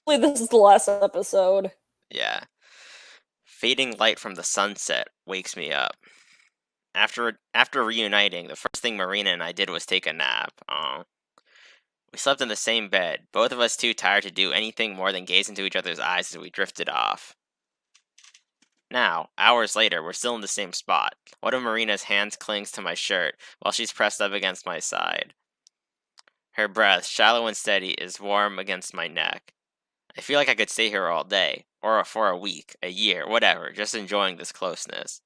This is the last episode. Yeah. Fading light from the sunset wakes me up. After reuniting, the first thing Marina and I did was take a nap. We slept in the same bed, both of us too tired to do anything more than gaze into each other's eyes as we drifted off. Now, hours later, we're still in the same spot. One of Marina's hands clings to my shirt while she's pressed up against my side. Her breath, shallow and steady, is warm against my neck. I feel like I could stay here all day, or for a week, a year, whatever, just enjoying this closeness.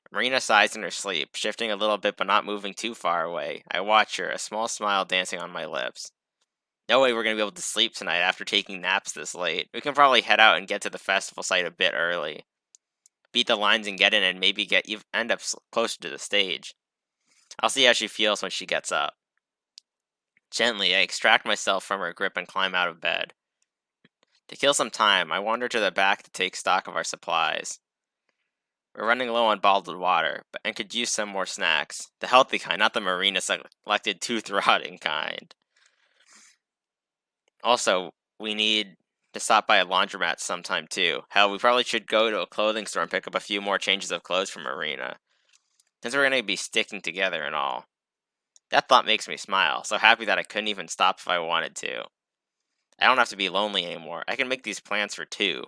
Marina sighs in her sleep, shifting a little bit but not moving too far away. I watch her, a small smile dancing on my lips. No way we're gonna be able to sleep tonight after taking naps this late. We can probably head out and get to the festival site a bit early. Beat the lines and get in and maybe end up closer to the stage. I'll see how she feels when she gets up. Gently, I extract myself from her grip and climb out of bed. To kill some time, I wander to the back to take stock of our supplies. We're running low on bottled water, and could use some more snacks. The healthy kind, not the Marina selected tooth-rotting kind. Also, we need to stop by a laundromat sometime too. Hell, we probably should go to a clothing store and pick up a few more changes of clothes from Marina, since we're going to be sticking together and all. That thought makes me smile, so happy that I couldn't even stop if I wanted to. I don't have to be lonely anymore. I can make these plans for two.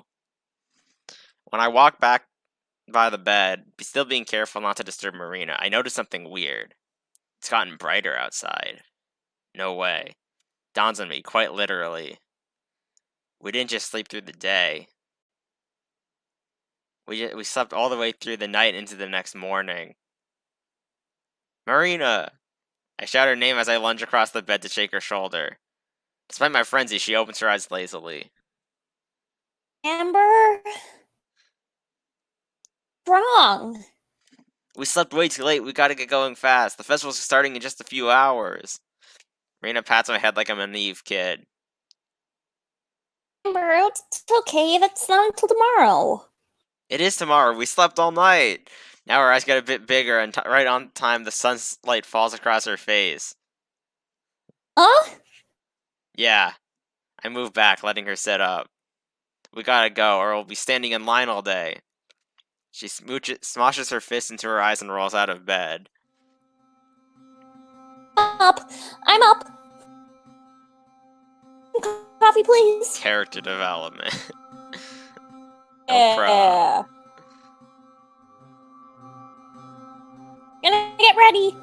When I walk back by the bed, still being careful not to disturb Marina, I notice something weird. It's gotten brighter outside. No way. Dawns on me, quite literally. We didn't just sleep through the day. We slept all the way through the night into the next morning. Marina! I shout her name as I lunge across the bed to shake her shoulder. Despite my frenzy, she opens her eyes lazily. Amber? Wrong. We slept way too late. We gotta get going fast. The festival's starting in just a few hours. Marina pats my head like I'm a naive kid. Amber, it's okay. That's not until tomorrow. It is tomorrow. We slept all night. Now her eyes get a bit bigger, and right on time, the sunlight falls across her face. Huh? Yeah. I move back, letting her sit up. We gotta go, or we'll be standing in line all day. She smoshes her fist into her eyes and rolls out of bed. Up. I'm up. Coffee, please. Character development. No Yeah. Gonna get ready.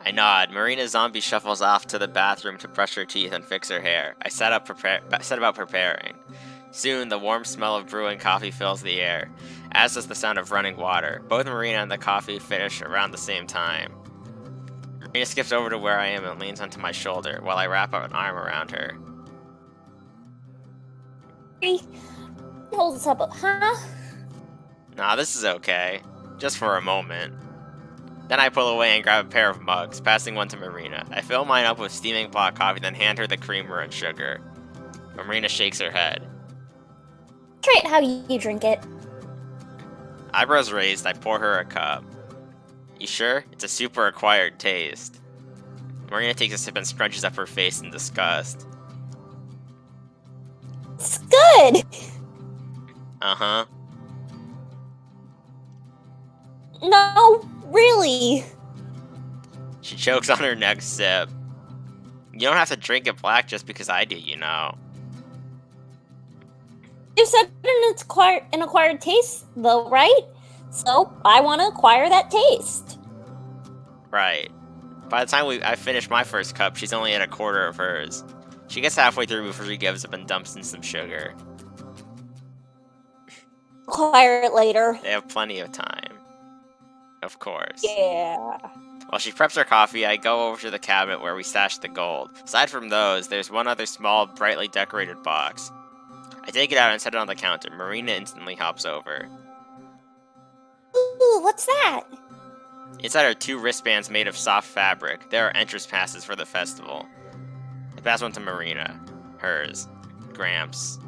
I nod. Marina Zombie shuffles off to the bathroom to brush her teeth and fix her hair. I set about preparing. Soon, the warm smell of brewing coffee fills the air, as does the sound of running water. Both Marina and the coffee finish around the same time. Marina skips over to where I am and leans onto my shoulder while I wrap up an arm around her. Hold this up, huh? Nah, this is okay. Just for a moment. Then I pull away and grab a pair of mugs, passing one to Marina. I fill mine up with steaming black coffee, then hand her the creamer and sugar. Marina shakes her head. Try it how you drink it. Eyebrows raised, I pour her a cup. You sure? It's a super acquired taste. Marina takes a sip and scrunches up her face in disgust. It's good! Uh-huh. No, really. She chokes on her next sip. You don't have to drink it black just because I do, you know. You said it's an acquired taste, though, right? So, I want to acquire that taste. Right. By the time I finish my first cup, she's only at a quarter of hers. She gets halfway through before she gives up and dumps in some sugar. Acquire it later. They have plenty of time. Of course. Yeah. While she preps her coffee, I go over to the cabinet where we stashed the gold. Aside from those, there's one other small, brightly decorated box. I take it out and set it on the counter. Marina instantly hops over. Ooh, what's that? Inside are 2 wristbands made of soft fabric. There are entrance passes for the festival. I pass one to Marina. Hers. Gramps.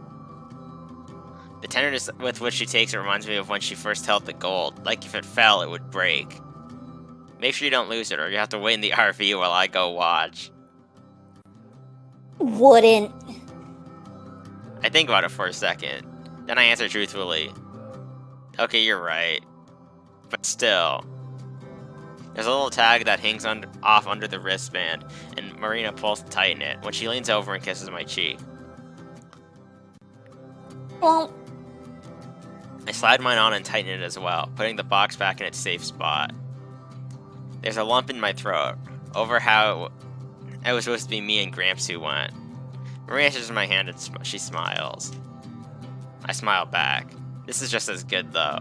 The tenderness with which she takes it reminds me of when she first held the gold. Like if it fell, it would break. Make sure you don't lose it, or you have to wait in the RV while I go watch. Wouldn't. I think about it for a second. Then I answer truthfully. Okay, you're right. But still. There's a little tag that hangs off under the wristband, and Marina pulls to tighten it when she leans over and kisses my cheek. Well, I slide mine on and tighten it as well, putting the box back in its safe spot. There's a lump in my throat, over how it was supposed to be me and Gramps who went. Marina touches my hand and she smiles. I smile back. This is just as good, though.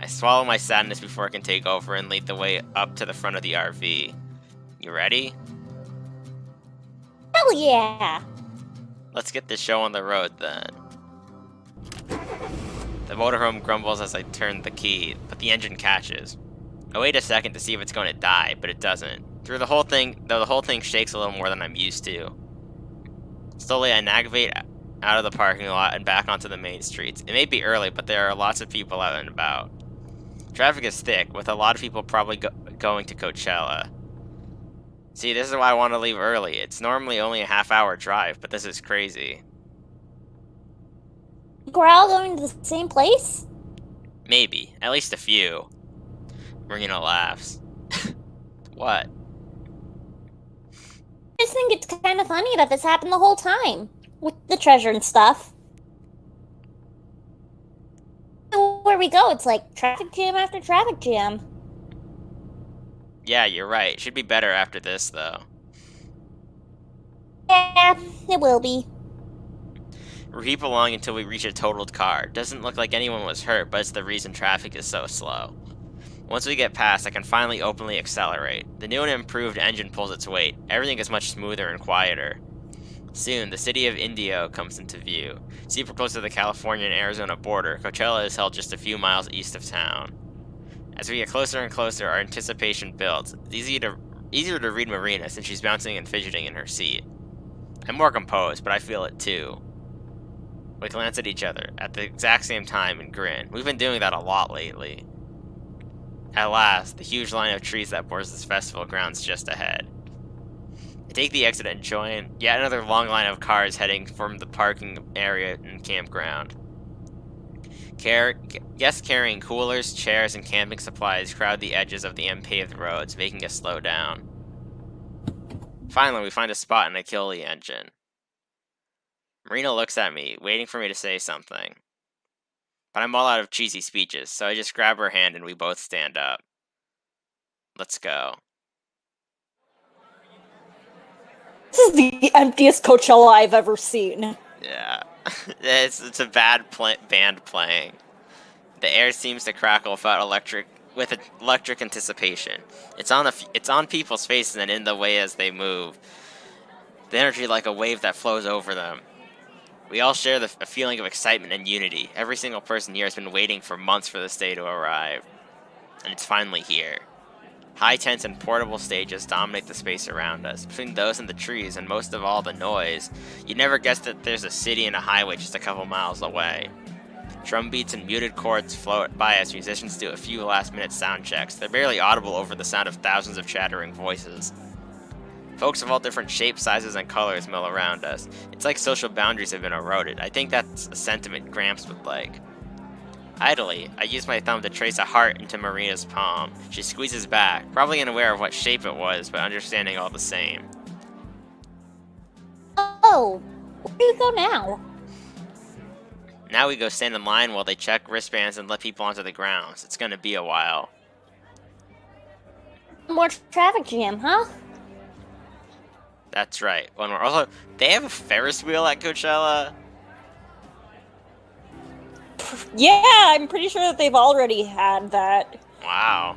I swallow my sadness before it can take over and lead the way up to the front of the RV. You ready? hell yeah! Let's get this show on the road, then. The motorhome grumbles as I turn the key, but the engine catches. I wait a second to see if it's going to die, but it doesn't. Though the whole thing shakes a little more than I'm used to. Slowly, I navigate out of the parking lot and back onto the main streets. It may be early, but there are lots of people out and about. Traffic is thick, with a lot of people probably going to Coachella. See, this is why I want to leave early. It's normally only a half-hour drive, but this is crazy. We're all going to the same place? Maybe. At least a few. Marina laughs. What? I just think it's kind of funny that this happened the whole time. With the treasure and stuff. Where we go, it's like traffic jam after traffic jam. Yeah, you're right. Should be better after this, though. Yeah, it will be. We keep along until we reach a totaled car. Doesn't look like anyone was hurt, but it's the reason traffic is so slow. Once we get past, I can finally openly accelerate. The new and improved engine pulls its weight. Everything is much smoother and quieter. Soon, the city of Indio comes into view. Super close to the California and Arizona border, Coachella is held just a few miles east of town. As we get closer and closer, our anticipation builds. It's easier to read Marina since she's bouncing and fidgeting in her seat. I'm more composed, but I feel it too. We glance at each other at the exact same time and grin. We've been doing that a lot lately. At last, the huge line of trees that borders this festival grounds just ahead. I take the exit and join yet another long line of cars heading from the parking area and campground. Guests carrying coolers, chairs, and camping supplies crowd the edges of the unpaved roads, making us slow down. Finally, we find a spot and I kill the engine. Marina looks at me, waiting for me to say something. But I'm all out of cheesy speeches, so I just grab her hand and we both stand up. Let's go. This is the emptiest Coachella I've ever seen. Yeah, it's a bad band playing. The air seems to crackle with electric anticipation. It's on people's faces and in the way as they move. The energy like a wave that flows over them. We all share a feeling of excitement and unity. Every single person here has been waiting for months for this day to arrive. And it's finally here. High tents and portable stages dominate the space around us. Between those and the trees, and most of all the noise, you'd never guess that there's a city and a highway just a couple miles away. Drum beats and muted chords float by as musicians do a few last-minute sound checks. They're barely audible over the sound of thousands of chattering voices. Folks of all different shapes, sizes, and colors mill around us. It's like social boundaries have been eroded. I think that's a sentiment Gramps would like. Idly, I use my thumb to trace a heart into Marina's palm. She squeezes back, probably unaware of what shape it was, but understanding all the same. Oh, where do we go now? Now we go stand in line while they check wristbands and let people onto the grounds. It's gonna be a while. More traffic jam, huh? That's right. One more. Also, they have a Ferris wheel at Coachella? Yeah, I'm pretty sure that they've already had that. Wow.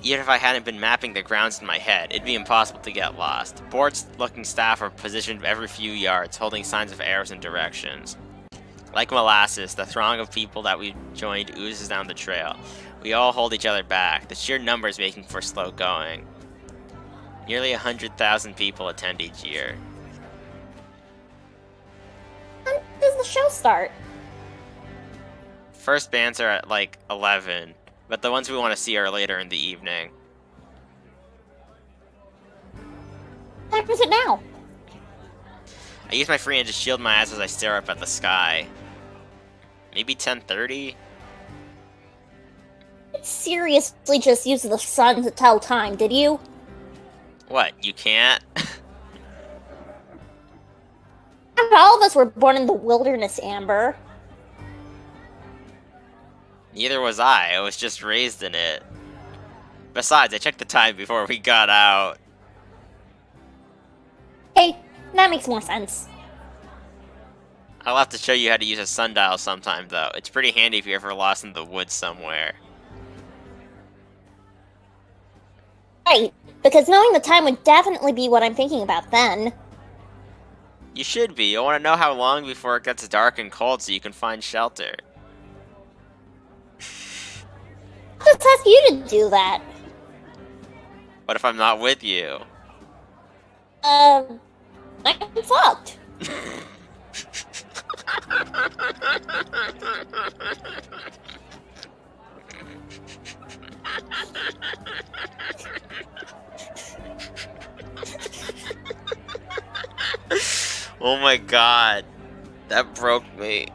Even if I hadn't been mapping the grounds in my head, it'd be impossible to get lost. Bored-looking staff are positioned every few yards, holding signs of arrows and directions. Like molasses, the throng of people that we've joined oozes down the trail. We all hold each other back, the sheer numbers making for slow going. Nearly 100,000 people attend each year. When does the show start? First bands are at like 11, but the ones we want to see are later in the evening. What time is it now? I use my free hand to shield my eyes as I stare up at the sky. Maybe 10:30? Seriously, just use the sun to tell time, did you? What, you can't? Not all of us were born in the wilderness, Amber. Neither was I was just raised in it. Besides, I checked the time before we got out. Hey, that makes more sense. I'll have to show you how to use a sundial sometime, though. It's pretty handy if you're ever lost in the woods somewhere. Right, because knowing the time would definitely be what I'm thinking about then. You should be. You'll want to know how long before it gets dark and cold so you can find shelter. I'll just ask you to do that. What if I'm not with you? I'm fucked. Oh my god. That broke me.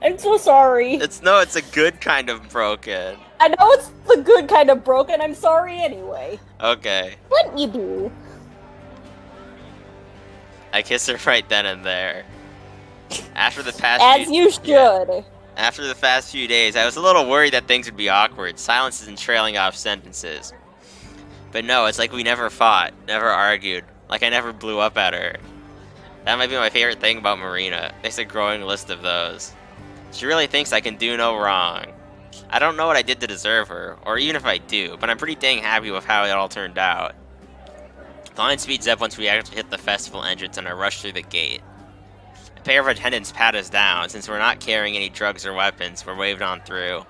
I'm so sorry. It's a good kind of broken. I know it's the good kind of broken. I'm sorry anyway. Okay. Wouldn't you be? I kiss her right then and there. After the past As few, you should. yeah. After the past few days, I was a little worried that things would be awkward, silences and trailing off sentences. But no, it's like we never fought, never argued, like I never blew up at her. That might be my favorite thing about Marina. There's a growing list of those. She really thinks I can do no wrong. I don't know what I did to deserve her, or even if I do, but I'm pretty dang happy with how it all turned out. The line speeds up once we actually hit the festival entrance and I rush through the gate. A pair of attendants pat us down. Since we're not carrying any drugs or weapons, we're waved on through.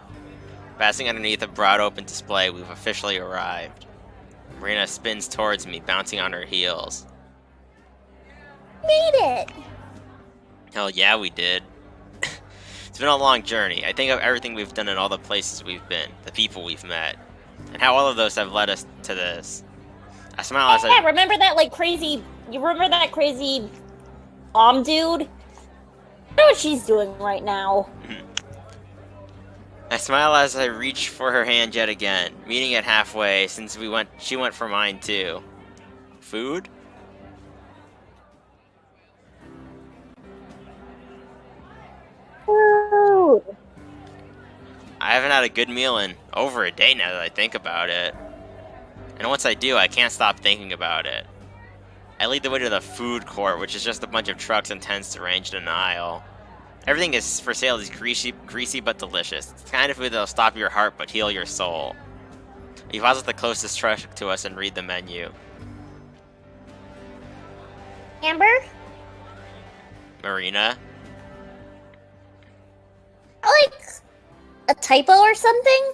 Passing underneath a broad open display, we've officially arrived. Marina spins towards me, bouncing on her heels. Made it. Hell yeah, we did. It's been a long journey. I think of everything we've done and all the places we've been, the people we've met, and how all of those have led us to this. I smile as Yeah, remember that you remember that crazy dude? I know what she's doing right now. I smile as I reach for her hand yet again, meeting it halfway since she went for mine too. Food? Food. I haven't had a good meal in over a day now that I think about it. And once I do, I can't stop thinking about it. I lead the way to the food court, which is just a bunch of trucks and tents arranged in an aisle. Everything is for sale is greasy but delicious. It's the kind of food that'll stop your heart but heal your soul. We pause at the closest truck to us and read the menu. Amber? Marina? Like a typo or something?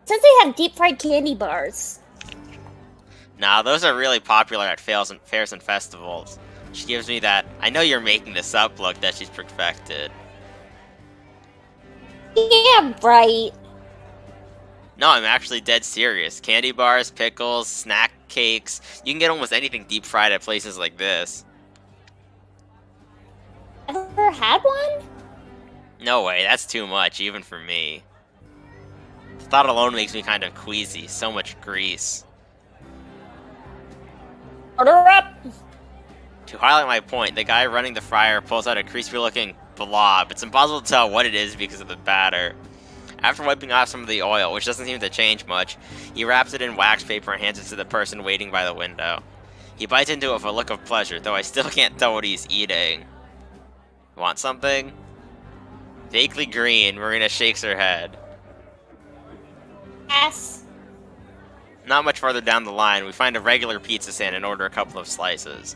Since they have deep fried candy bars. Nah, those are really popular at fairs and festivals. She gives me that, I know you're making this up look that she's perfected. Yeah, right. No, I'm actually dead serious. Candy bars, pickles, snack cakes. You can get almost anything deep fried at places like this. Ever had one? No way, that's too much, even for me. The thought alone makes me kind of queasy. So much grease. Order up! To highlight my point, the guy running the fryer pulls out a crispy-looking blob. It's impossible to tell what it is because of the batter. After wiping off some of the oil, which doesn't seem to change much, he wraps it in wax paper and hands it to the person waiting by the window. He bites into it with a look of pleasure, though I still can't tell what he's eating. Want something? Vaguely green, Marina shakes her head. Yes. Not much farther down the line, we find a regular pizza stand and order a couple of slices.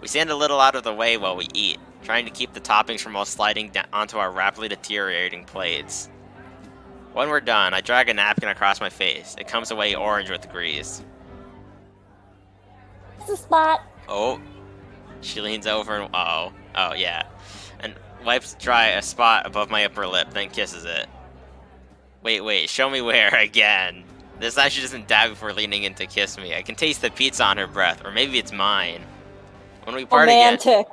We stand a little out of the way while we eat, trying to keep the toppings from all sliding onto our rapidly deteriorating plates. When we're done, I drag a napkin across my face. It comes away orange with grease. It's a spot. Oh. She leans over and oh yeah. And wipes dry a spot above my upper lip, then kisses it. Wait, show me where again. This time she doesn't dab before leaning in to kiss me. I can taste the pizza on her breath, or maybe it's mine. When we part again, Romantic.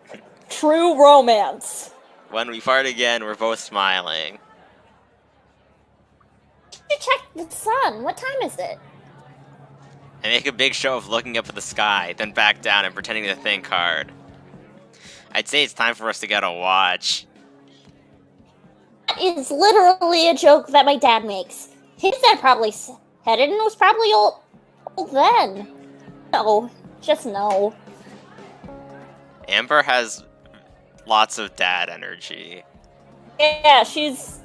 True romance. when we part again, we're both smiling. You should check the sun. What time is it? I make a big show of looking up at the sky, then back down and pretending to think hard. I'd say it's time for us to get a watch. That is literally a joke that my dad makes. His dad probably said it and was probably old then. No, just no. Amber has lots of dad energy. Yeah, she's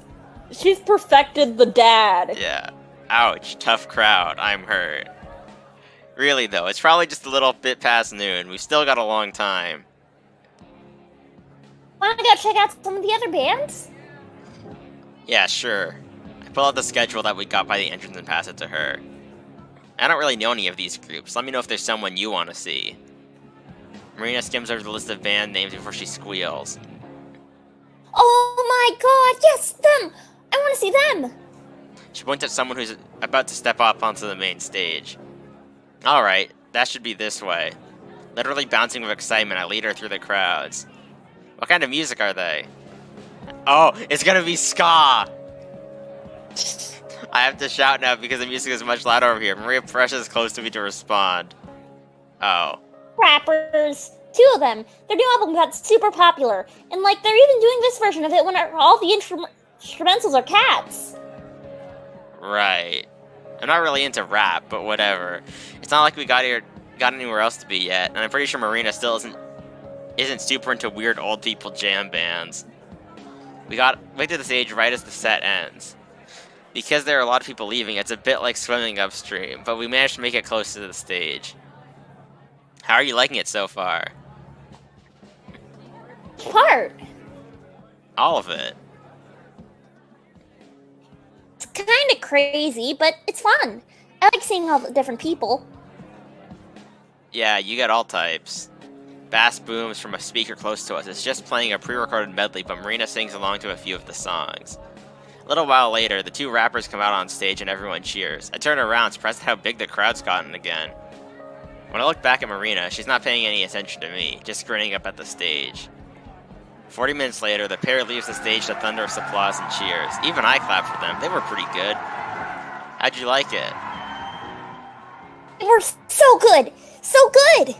perfected the dad. Yeah. Ouch, tough crowd, I'm hurt. Really though, it's probably just a little bit past noon. We've still got a long time. Wanna go check out some of the other bands? Yeah, sure. I pull out the schedule that we got by the entrance and pass it to her. I don't really know any of these groups. Let me know if there's someone you want to see. Marina skims over the list of band names before she squeals. Oh my god, yes, them! I want to see them! She points at someone who's about to step up onto the main stage. Alright, that should be this way. Literally bouncing with excitement, I lead her through the crowds. What kind of music are they? Oh, it's gonna be ska! I have to shout now because the music is much louder over here. Maria presses close to me to respond. Oh. Rappers. 2 of them. Their new album got super popular. And, like, they're even doing this version of it when all the instrumentals are cats. Right. I'm not really into rap, but whatever. It's not like we got anywhere else to be yet, and I'm pretty sure Marina still isn't super into weird old people jam bands. We got way to the stage right as the set ends. Because there are a lot of people leaving, it's a bit like swimming upstream, but we managed to make it close to the stage. How are you liking it so far? Part. All of it. It's kind of crazy, but it's fun. I like seeing all the different people. Yeah, you get all types. Bass booms from a speaker close to us. It's just playing a pre-recorded medley, but Marina sings along to a few of the songs. A little while later, the 2 rappers come out on stage and everyone cheers. I turn around, surprised at how big the crowd's gotten again. When I look back at Marina, she's not paying any attention to me, just grinning up at the stage. 40 minutes later, the pair leaves the stage to thunderous applause and cheers. Even I clapped for them. They were pretty good. How'd you like it? They were so good! So good!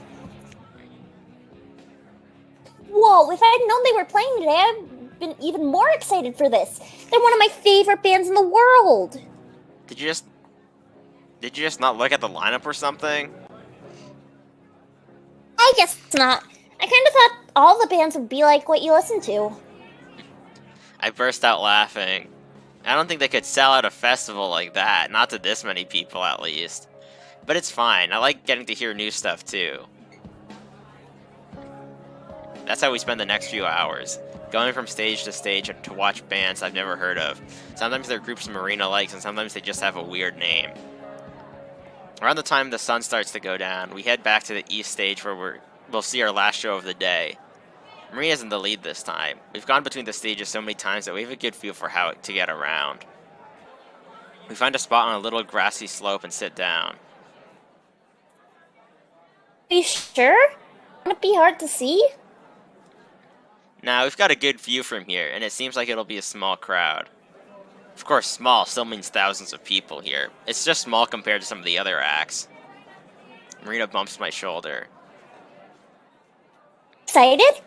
Whoa, if I had known they were playing today, I'd been even more excited for this. They're one of my favorite bands in the world. Did you just not look at the lineup or something? I guess not. I kind of thought all the bands would be like what you listen to. I burst out laughing. I don't think they could sell out a festival like that, not to this many people at least. But it's fine, I like getting to hear new stuff too. That's how we spend the next few hours, going from stage to stage to watch bands I've never heard of. Sometimes they're groups Marina likes, and sometimes they just have a weird name. Around the time the sun starts to go down, we head back to the east stage where we'll see our last show of the day. Marina's in the lead this time. We've gone between the stages so many times that we have a good feel for how to get around. We find a spot on a little grassy slope and sit down. Are you sure? Won't it be hard to see? Now, we've got a good view from here, and it seems like it'll be a small crowd. Of course, small still means thousands of people here. It's just small compared to some of the other acts. Marina bumps my shoulder. Excited?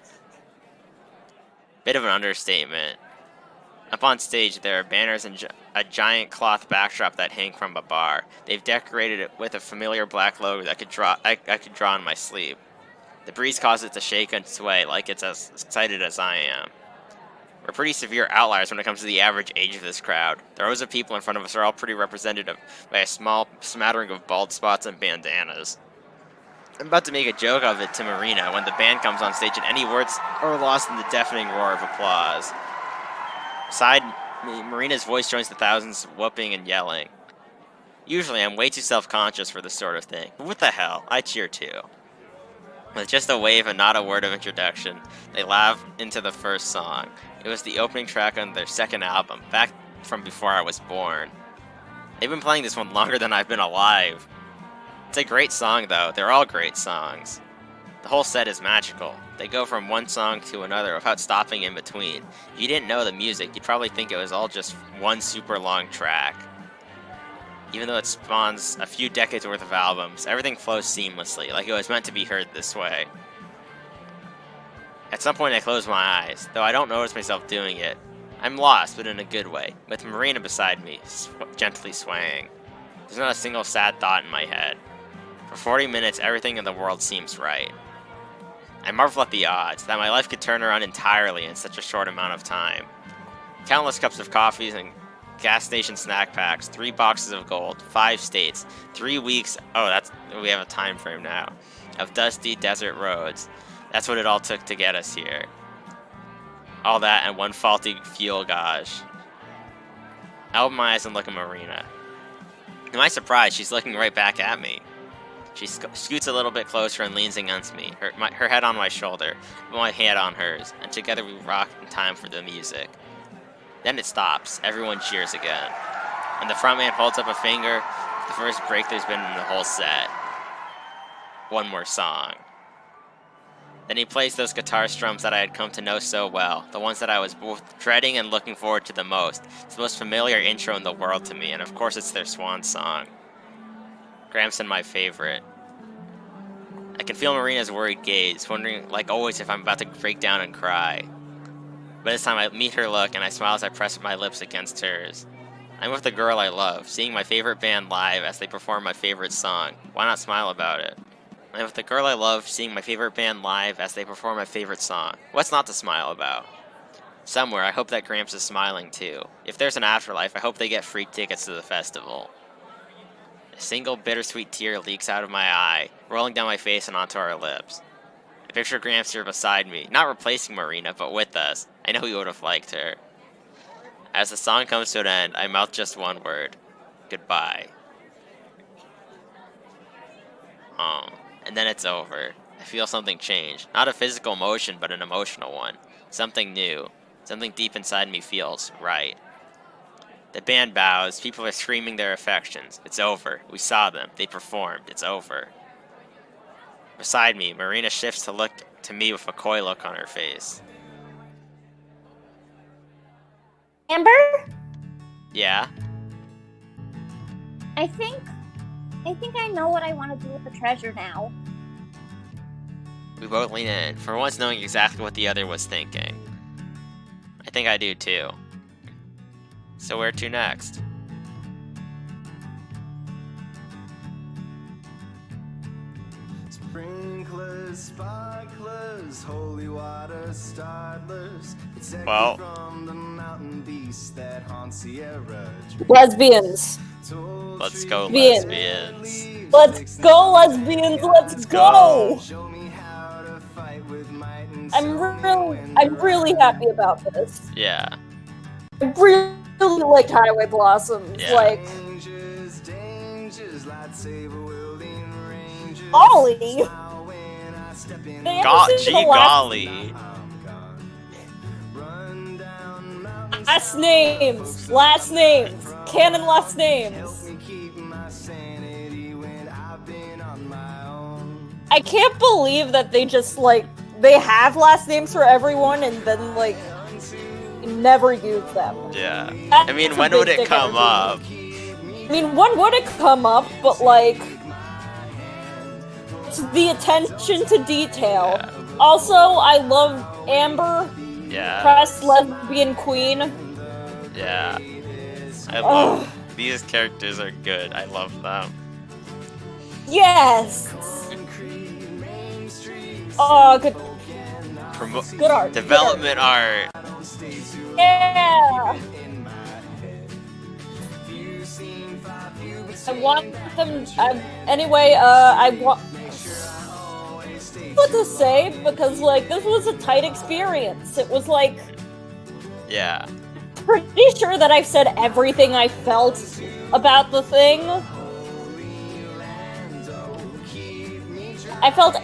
Bit of an understatement. Up on stage, there are banners and a giant cloth backdrop that hang from a bar. They've decorated it with a familiar black logo that I could draw on my sleeve. The breeze causes it to shake and sway like it's as excited as I am. We're pretty severe outliers when it comes to the average age of this crowd. The rows of people in front of us are all pretty representative by a small smattering of bald spots and bandanas. I'm about to make a joke of it to Marina when the band comes on stage and any words are lost in the deafening roar of applause. Beside me, Marina's voice joins the thousands whooping and yelling. Usually I'm way too self-conscious for this sort of thing, but what the hell, I cheer too. With just a wave and not a word of introduction, they laugh into the first song. It was the opening track on their second album, back from before I was born. They've been playing this one longer than I've been alive. It's a great song though, they're all great songs. The whole set is magical. They go from one song to another without stopping in between. If you didn't know the music, you'd probably think it was all just one super long track. Even though it spawns a few decades worth of albums, everything flows seamlessly, like it was meant to be heard this way. At some point I close my eyes, though I don't notice myself doing it. I'm lost, but in a good way, with Marina beside me, gently swaying. There's not a single sad thought in my head. For 40 minutes, everything in the world seems right. I marvel at the odds, that my life could turn around entirely in such a short amount of time. Countless cups of coffees and gas station snack packs, 3 boxes of gold, 5 states, 3 weeks, we have a time frame now, of dusty desert roads. That's what it all took to get us here. All that and one faulty fuel gauge. I open my eyes and look at Marina. To my surprise, she's looking right back at me. She scoots a little bit closer and leans against me, her head on my shoulder, my head on hers, and together we rock in time for the music. Then it stops. Everyone cheers again. And the frontman holds up a finger, the first break there's been in the whole set. One more song. Then he plays those guitar strums that I had come to know so well, the ones that I was both dreading and looking forward to the most. It's the most familiar intro in the world to me, and of course it's their swan song. Gramps and my favorite. I can feel Marina's worried gaze, wondering like always if I'm about to break down and cry. But this time I meet her look and I smile as I press my lips against hers. I'm with the girl I love, seeing my favorite band live as they perform my favorite song. Why not smile about it? I'm with the girl I love, seeing my favorite band live as they perform my favorite song. What's not to smile about? Somewhere, I hope that Gramps is smiling too. If there's an afterlife, I hope they get free tickets to the festival. A single bittersweet tear leaks out of my eye, rolling down my face and onto our lips. I picture Gramps here beside me, not replacing Marina, but with us. I know he would have liked her. As the song comes to an end, I mouth just one word. Goodbye. Oh. And then it's over. I feel something change. Not a physical emotion, but an emotional one. Something new. Something deep inside me feels right. The band bows. People are screaming their affections. It's over. We saw them. They performed. It's over. Beside me, Marina shifts to look to me with a coy look on her face. Amber? Yeah? I think I know what I want to do with the treasure now. We both lean in, for once knowing exactly what the other was thinking. I think I do too. So where to next? Sprinklers, sparklers, holy water startlers. Well, From the mountain beast that haunts Sierra. Lesbians. let's go, Lesbians. lesbians. Let's go, lesbians. Let's go. Show me how to fight with might and I'm really happy about this. Yeah. I really liked Highway Blossoms. Yeah. Like, dangers, dangers, lightsaber wielding rangers. Ollie. Smile when I step in. They ever seen the last Golly. Run down mountains. last names, canon last names. Help me keep my sanity when I've been on my own. I can't believe that they just like they have last names for everyone and then like never use them. Yeah. That's I mean, a when big would it dick come energy. up? I mean, when would it come up? But like, it's the attention to detail. Yeah. Also, I love Amber, Yeah. press lesbian queen. Yeah. I love these characters are good. I love them. Yes. Oh, good. Good art. Development art. Yeah. I want them. Anyway, I want. What to say? Because like this was a tight experience. It was like Yeah. pretty sure that I've said everything I felt about the thing. I felt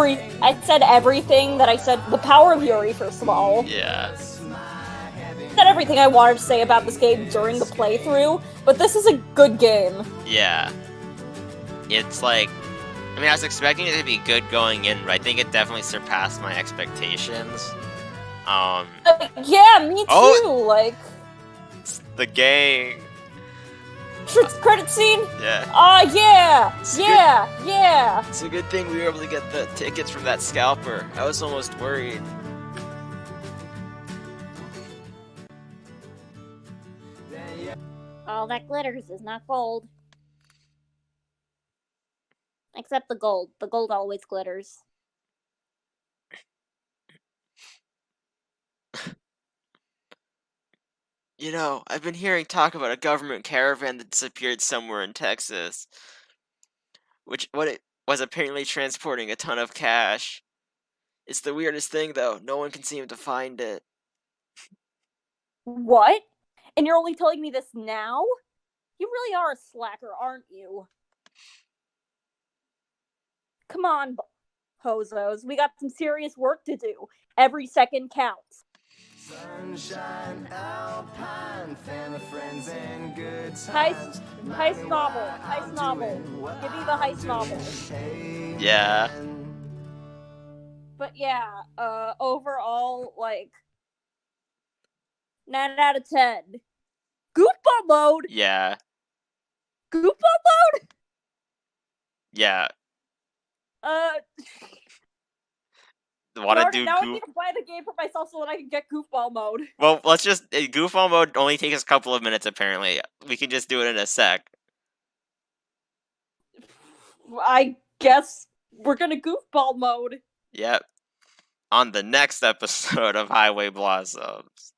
I said everything that I said. The power of Yuri, first of all. Yeah. Said everything I wanted to say about this game during the playthrough, but this is a good game. Yeah. it's like, I mean, I was expecting it to be good going in, but I think it definitely surpassed my expectations. Yeah, me too. Oh! Like, It's the gang. credit scene. Yeah. Yeah, It's yeah. It's a good thing we were able to get the tickets from that scalper. I was almost worried. All that glitters is not gold. Except the gold. The gold always glitters. You know, I've been hearing talk about a government caravan that disappeared somewhere in Texas. What it was apparently transporting a ton of cash. It's the weirdest thing though, no one can seem to find it. What? And you're only telling me this now? You really are a slacker, aren't you? Come on, hozos. We got some serious work to do. Every second counts. Sunshine, alpine, family, friends, and good Heist novel. Heist novel. Give me the heist novel. Yeah. But yeah, overall, like, 9 out of 10. Goofball mode! Yeah. Goofball mode? Yeah. Now do I need to buy the game for myself so that I can get goofball mode. Well, let's just goofball mode only takes us a couple of minutes apparently. We can just do it in a sec. I guess we're gonna goofball mode. Yep. On the next episode of Highway Blossoms.